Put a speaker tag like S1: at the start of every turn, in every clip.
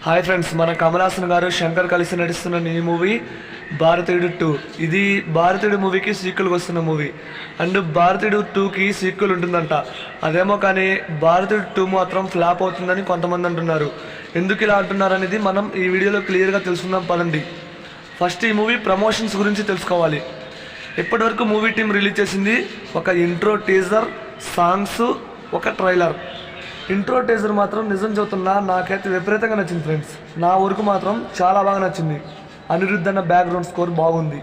S1: Hi friends, మన కమల్ హాసన్ గారు శంకర్ కలిసి నటిస్తున్న ఈ మూవీ భారతీయుడు 2. ఇది భారతీయుడు మూవీకి సీక్వెల్కి వస్తున్న మూవీ. అండ్ భారతీయుడు 2కి సీక్వెల్ ఉంటుందంట. అదేమో కానీ భారతీయుడు 2 మాత్రం ఫ్లాప్ అవుతుందని కొంతమంది అంటున్నారు. ఎందుకు ఇలా అంటున్నారు అనేది మనం ఈ వీడియోలో క్లియర్గా తెలుసుకుందాం పదండి. ఫస్ట్ ఈ మూవీ ప్రమోషన్స్ గురించి తెలుసుకోవాలి. ఇప్పటివరకు మూవీ టీం రిలీజ్ చేసింది ఒక ఇంట్రో, టీజర్, సాంగ్స్, ఒక ట్రైలర్. ఇంట్రో టీజర్ మాత్రం నిజం చెబుతున్నా నాకైతే విపరీతంగా నచ్చింది ఫ్రెండ్స్. నా వరకు మాత్రం చాలా బాగా నచ్చింది. అనిరుద్ధ్ అన్న బ్యాక్గ్రౌండ్ స్కోర్ బాగుంది.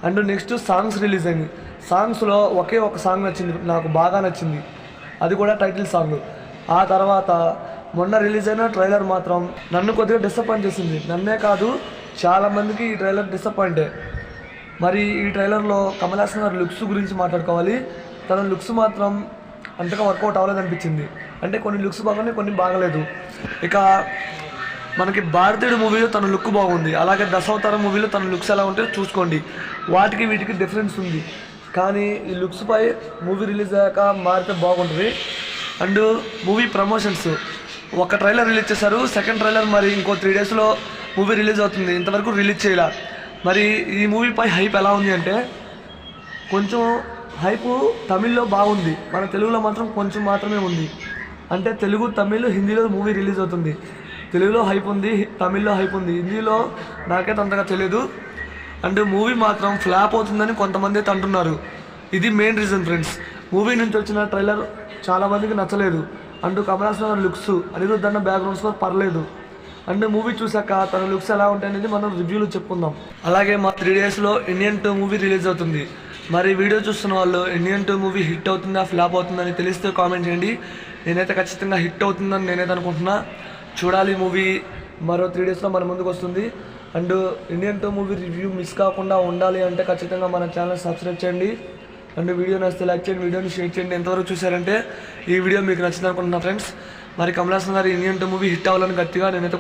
S1: అండ్ నెక్స్ట్ సాంగ్స్ రిలీజ్ అయింది. సాంగ్స్లో ఒకే ఒక సాంగ్ నచ్చింది, నాకు బాగా నచ్చింది. అది కూడా టైటిల్ సాంగ్. ఆ తర్వాత మొన్న రిలీజ్ అయిన ట్రైలర్ మాత్రం నన్ను కొద్దిగా డిసప్పాయింట్ చేసింది. నన్నే కాదు, చాలామందికి ఈ ట్రైలర్ డిసప్పాయింటే. మరి ఈ ట్రైలర్లో కమల్ హాసన్ గారి లుక్స్ గురించి మాట్లాడుకోవాలి. తన లుక్స్ మాత్రం అంతగా వర్కౌట్ అవ్వలేదు అనిపించింది. అంటే కొన్ని లుక్స్ బాగున్నాయి, కొన్ని బాగలేదు. ఇక మనకి భారతీయుడు మూవీలో తన లుక్ బాగుంది. అలాగే దశావతారం మూవీలో తన లుక్స్ ఎలా ఉంటే చూసుకోండి. వాటికి వీటికి డిఫరెన్స్ ఉంది. కానీ ఈ లుక్స్పై మూవీ రిలీజ్ అయ్యాక మారితే బాగుంటుంది. అండ్ మూవీ ప్రమోషన్స్ ఒక ట్రైలర్ రిలీజ్ చేశారు. సెకండ్ ట్రైలర్ మరి ఇంకో 3 డేస్లో మూవీ రిలీజ్ అవుతుంది. ఇంతవరకు రిలీజ్ చేయాల. మరి ఈ మూవీపై హైప్ ఎలా ఉంది అంటే కొంచెం హైపు తమిళ్లో బాగుంది, మన తెలుగులో మాత్రం కొంచెం మాత్రమే ఉంది. అంటే తెలుగు, తమిళ్, హిందీలో మూవీ రిలీజ్ అవుతుంది. తెలుగులో హైప్ ఉంది, తమిళ్లో హైప్ ఉంది, హిందీలో నాకైతే అంతగా తెలియదు. అండ్ మూవీ మాత్రం ఫ్లాప్ అవుతుందని కొంతమంది అయితే అంటున్నారు. ఇది మెయిన్ రీజన్ ఫ్రెండ్స్. మూవీ నుంచి వచ్చిన ట్రైలర్ చాలామందికి నచ్చలేదు. అండ్ కమల్ హాసన్ గారి లుక్స్, అనిరుద్ధ్ అన్న బ్యాక్గ్రౌండ్ స్కోర్ పర్లేదు. అండ్ మూవీ చూసాక తన లుక్స్ ఎలా ఉంటాయనేది మనం రివ్యూలో చెప్పుకుందాం. అలాగే మా 3 డేస్లో ఇండియన్ 2 మూవీ రిలీజ్ అవుతుంది. మరి వీడియో చూస్తున్న వాళ్ళు ఇండియన్ 2 మూవీ హిట్ అవుతుందా, ఫ్లాప్ అవుతుందని తెలిస్తే కామెంట్ చేయండి. నేనైతే ఖచ్చితంగా హిట్ అవుతుందని నేనైతే అనుకుంటున్నా. చూడాలి, మూవీ మరో 3 డేస్లో మన ముందుకు వస్తుంది. And Indian 2 movie review miss కాకుండా ఉండాలి అంటే ఖచ్చితంగా మన ఛానల్ సబ్స్క్రైబ్ చేయండి. అండ్ వీడియో నచ్చితే లైక్ చేయండి, వీడియోని షేర్ చేయండి. ఎంతవరకు చూసారంటే ఈ వీడియో మీకు నచ్చింది అనుకుంటున్నా ఫ్రెండ్స్. మరి కమల్ హాసన్ గారు ఇండియన్ 2 మూవీ హిట్ అవ్వాలని గట్టిగా నేనైతే